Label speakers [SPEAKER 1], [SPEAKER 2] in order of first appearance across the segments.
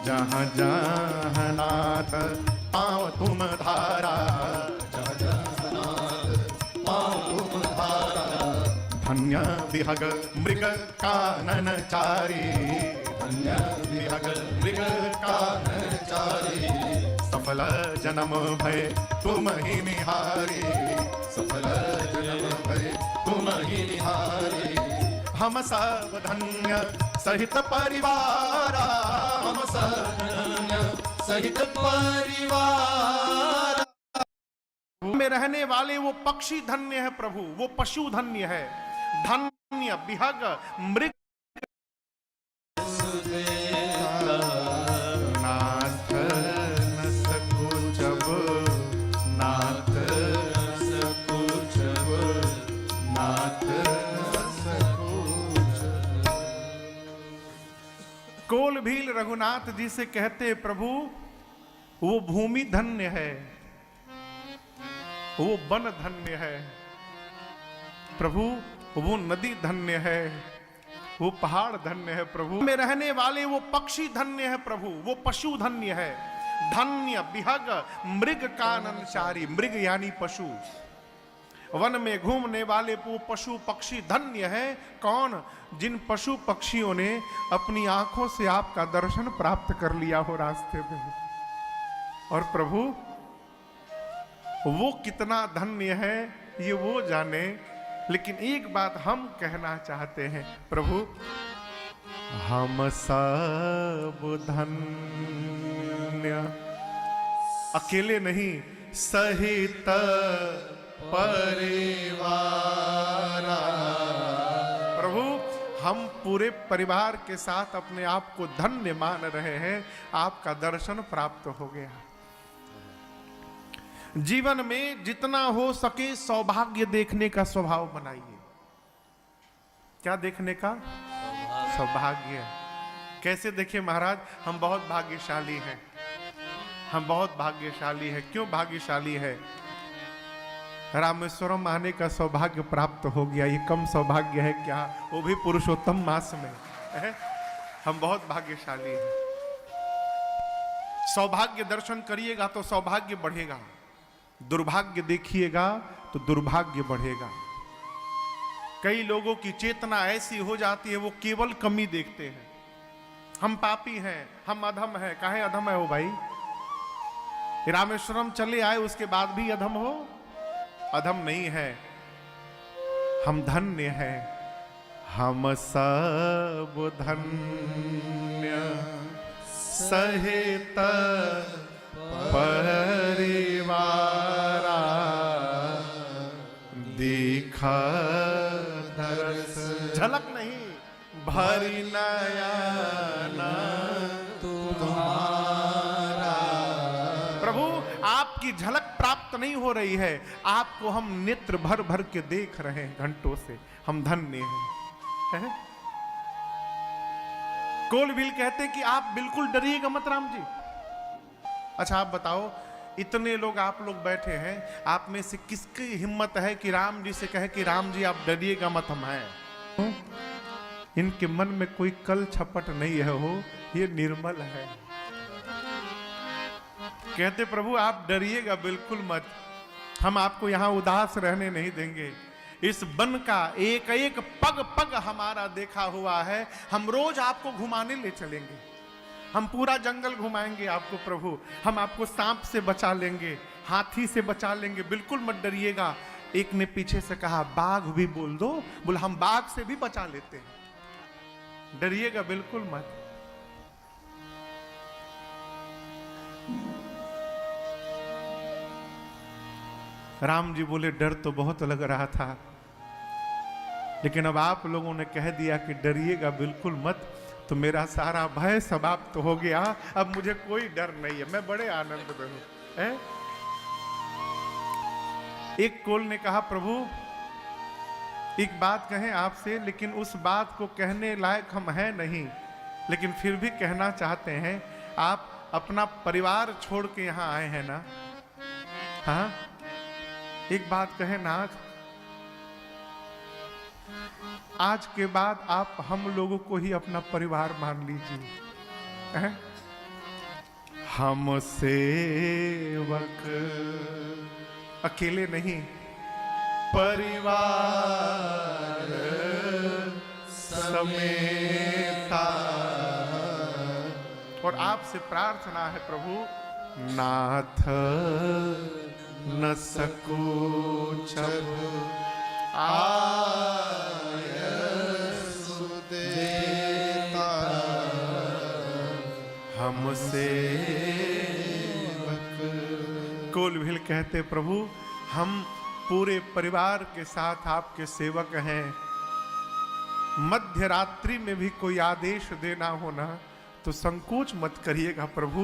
[SPEAKER 1] जहाँ जहाँ नाथ पाँव तुम धारा, जहाँ जहाँ नाथ पाँव तुम धारा। धन्य विहग मृग कानन चारी, धन्य विहग मृग कानन चारी। सफल जन्म भय तुम ही निहारी, सफल जन्म भय तुम ही निहारी। हम सब धन्य सहित परिवार, हम सब धन्य सहित परिवार।
[SPEAKER 2] में रहने वाले वो पक्षी धन्य है प्रभु, वो पशु धन्य है। धन्य विहग मृग
[SPEAKER 1] नाथ न सकु जब, नाथ न सकु जब, नाथ न सकु जब।
[SPEAKER 2] कोल भील रघुनाथ जी से कहते प्रभु वो भूमि धन्य है, वो वन धन्य है प्रभु, वो नदी धन्य है, वो पहाड़ धन्य है प्रभु। में रहने वाले वो पक्षी धन्य है प्रभु, वो पशु धन्य है। धन्य विहग मृग काननचारी, मृग यानी पशु, वन में घूमने वाले वो पशु पक्षी धन्य है। कौन? जिन पशु पक्षियों ने अपनी आंखों से आपका दर्शन प्राप्त कर लिया हो रास्ते में। और प्रभु वो कितना धन्य है ये वो जाने, लेकिन एक बात हम कहना चाहते हैं प्रभु, हम सब धन्य, अकेले नहीं सहित परिवार। प्रभु हम पूरे परिवार के साथ अपने आप को धन्य मान रहे हैं, आपका दर्शन प्राप्त हो गया। जीवन में जितना हो सके सौभाग्य देखने का स्वभाव बनाइए। क्या देखने का? सौभाग्य। कैसे देखें महाराज? हम बहुत भाग्यशाली हैं, हम बहुत भाग्यशाली हैं। क्यों भाग्यशाली है? रामेश्वरम आने का सौभाग्य प्राप्त हो गया, ये कम सौभाग्य है क्या? वो भी पुरुषोत्तम मास में है? हम बहुत भाग्यशाली हैं। सौभाग्य दर्शन करिएगा तो सौभाग्य बढ़ेगा, दुर्भाग्य देखिएगा तो दुर्भाग्य बढ़ेगा। कई लोगों की चेतना ऐसी हो जाती है वो केवल कमी देखते हैं। हम पापी हैं, हम अधम हैं। काहे अधम है हो भाई? रामेश्वरम चले आए उसके बाद भी अधम हो? अधम नहीं है, हम धन्य हैं। हम सब धन्य सहित परिवार, दिखा दर्श झलक नहीं भरी नयन तुम्हारा। प्रभु आपकी झलक प्राप्त नहीं हो रही है, आपको हम नेत्र भर भर के देख रहे हैं घंटों से। हम धन्य हैं। कोलभील कहते कि आप बिल्कुल डरिएगा मत राम जी। अच्छा आप बताओ, इतने लोग आप लोग बैठे हैं, आप में से किसकी हिम्मत है कि राम जी से कहे कि राम जी आप डरिएगा मत, हम हैं? इनके मन में कोई कल छपट नहीं है, हो ये निर्मल है। कहते प्रभु आप डरिएगा बिल्कुल मत, हम आपको यहां उदास रहने नहीं देंगे। इस वन का एक एक पग पग हमारा देखा हुआ है, हम रोज आपको घुमाने ले चलेंगे, हम पूरा जंगल घुमाएंगे आपको प्रभु। हम आपको सांप से बचा लेंगे, हाथी से बचा लेंगे, बिल्कुल मत डरिएगा। एक ने पीछे से कहा बाघ भी बोल दो, बोला हम बाघ से भी बचा लेते हैं, डरिएगा बिल्कुल मत। राम जी बोले डर तो बहुत लग रहा था, लेकिन अब आप लोगों ने कह दिया कि डरिएगा बिल्कुल मत, तो मेरा सारा भय समाप्त हो गया। अब मुझे कोई डर नहीं है, मैं बड़े आनंद में हूं। एक कोल ने कहा प्रभु एक बात कहें आपसे, लेकिन उस बात को कहने लायक हम हैं नहीं, लेकिन फिर भी कहना चाहते हैं। आप अपना परिवार छोड़ के यहां आए हैं ना? हाँ, एक बात कहें नाथ, आज के बाद आप हम लोगों को ही अपना परिवार मान लीजिए। हम सेवक अकेले नहीं, परिवार समेता। और आपसे प्रार्थना है प्रभु, नाथ न सकूचब आय सुदेता, हमसे कोलभील कहते प्रभु हम पूरे परिवार के साथ आपके सेवक हैं। मध्य रात्रि में भी कोई आदेश देना होना तो संकोच मत करिएगा प्रभु,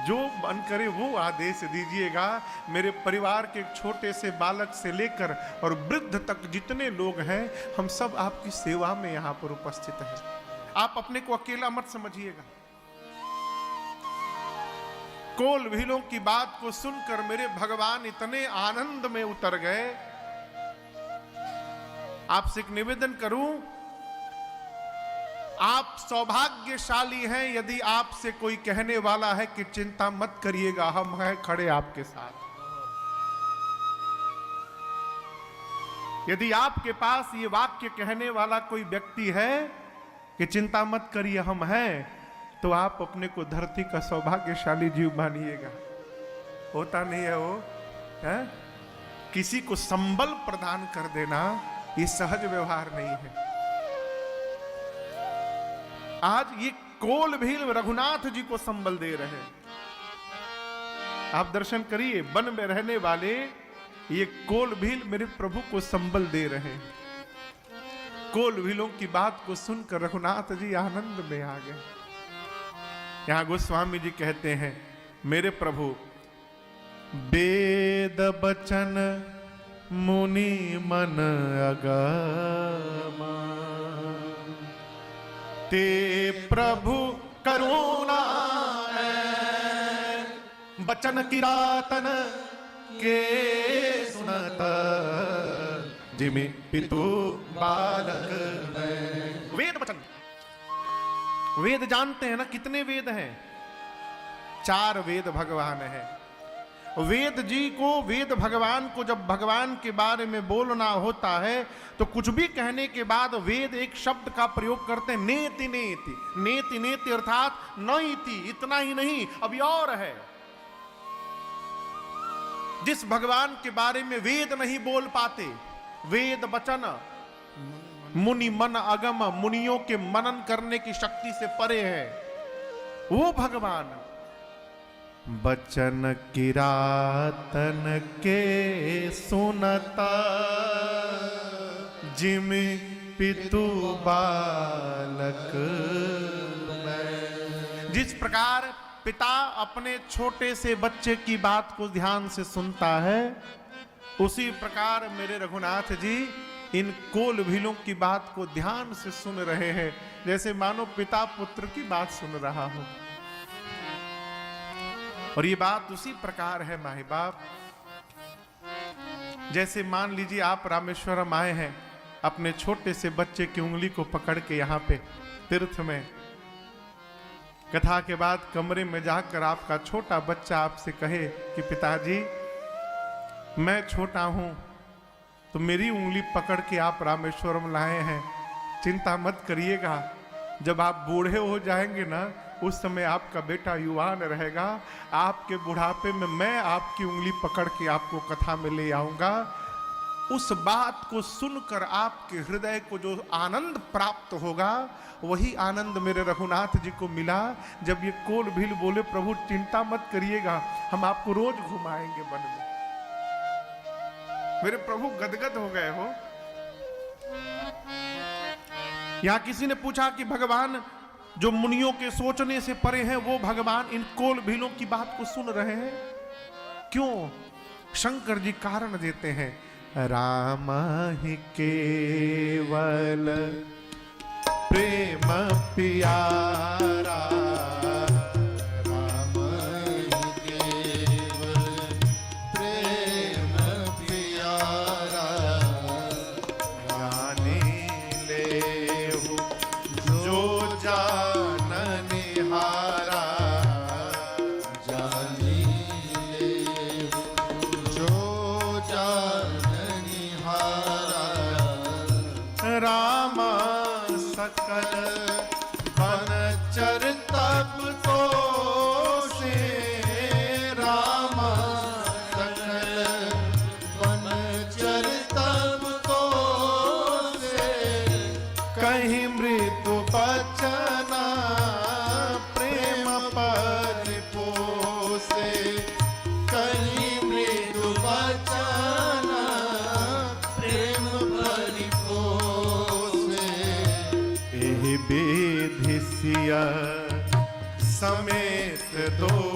[SPEAKER 2] जो मन करे वो आदेश दीजिएगा। मेरे परिवार के छोटे से बालक से लेकर और वृद्ध तक जितने लोग हैं, हम सब आपकी सेवा में यहाँ पर उपस्थित हैं। आप अपने को अकेला मत समझिएगा। कोलभीलों की बात को सुनकर मेरे भगवान इतने आनंद में उतर गए। आपसे एक निवेदन करूं, आप सौभाग्यशाली हैं यदि आपसे कोई कहने वाला है कि चिंता मत करिएगा, हम हैं खड़े आपके साथ। यदि आपके पास ये वाक्य कहने वाला कोई व्यक्ति है कि चिंता मत करिए हम हैं, तो आप अपने को धरती का सौभाग्यशाली जीव मानिएगा। होता नहीं है वो है? किसी को संबल प्रदान कर देना ये सहज व्यवहार नहीं है। आज ये कोलभील रघुनाथ जी को संबल दे रहे हैं। आप दर्शन करिए, वन में रहने वाले ये कोलभील मेरे प्रभु को संबल दे रहे हैं। कोलभीलों की बात को सुनकर रघुनाथ जी आनंद में आ गए। यहां गोस्वामी जी कहते हैं, मेरे प्रभु वेद बचन मुनि मन अगम, ते प्रभु करुणा बचन किरातन के सुनत, जिमि पितु बालक। वेद बचन, वेद जानते हैं ना कितने वेद हैं? 4 वेद भगवान हैं। वेद जी को, वेद भगवान को जब भगवान के बारे में बोलना होता है तो कुछ भी कहने के बाद वेद एक शब्द का प्रयोग करते हैं, नेति नेति। नेति नेति अर्थात न इति, इतना ही नहीं अभी और है। जिस भगवान के बारे में वेद नहीं बोल पाते, वेद वचन मुनि मन अगम, मुनियों के मनन करने की शक्ति से परे है वो भगवान। बचन किरातन के सुनता, जिमि पितु बालक। जिस प्रकार पिता अपने छोटे से बच्चे की बात को ध्यान से सुनता है, उसी प्रकार मेरे रघुनाथ जी इन कोलभीलों की बात को ध्यान से सुन रहे हैं, जैसे मानो पिता पुत्र की बात सुन रहा हो। और ये बात उसी प्रकार है माई बाप, जैसे मान लीजिए आप रामेश्वरम आए हैं, अपने छोटे से बच्चे की उंगली को पकड़ के यहाँ पे तीर्थ में, कथा के बाद कमरे में जाकर आपका छोटा बच्चा आपसे कहे कि पिताजी मैं छोटा हूं तो मेरी उंगली पकड़ के आप रामेश्वरम लाए हैं, चिंता मत करिएगा, जब आप बूढ़े हो जाएंगे ना उस समय आपका बेटा युवान रहेगा, आपके बुढ़ापे में मैं आपकी उंगली पकड़ के आपको कथा में ले आऊंगा। उस बात को सुनकर आपके हृदय को जो आनंद प्राप्त होगा, वही आनंद मेरे रघुनाथ जी को मिला जब ये कोलभील बोले प्रभु चिंता मत करिएगा, हम आपको रोज घुमाएंगे वन में। मेरे प्रभु गदगद हो गए हो। यहां किसी ने पूछा कि भगवान जो मुनियों के सोचने से परे हैं, वो भगवान इन कोलभीलों की बात को सुन रहे हैं क्यों? शंकर जी कारण देते हैं, राम ही केवल प्रेम प्यारा,
[SPEAKER 1] राम ही केवल प्रेम प्यारा,
[SPEAKER 2] जाने लेहु जो जान निहारा, चर तप को से रामा
[SPEAKER 1] सकल वनचर तब को से
[SPEAKER 2] कहीं मृत्यु बचना प्रेम परिपोसे
[SPEAKER 1] कहीं मृदु बचना प्रेम परिपोसे
[SPEAKER 2] एहि विधि सिया समेत दो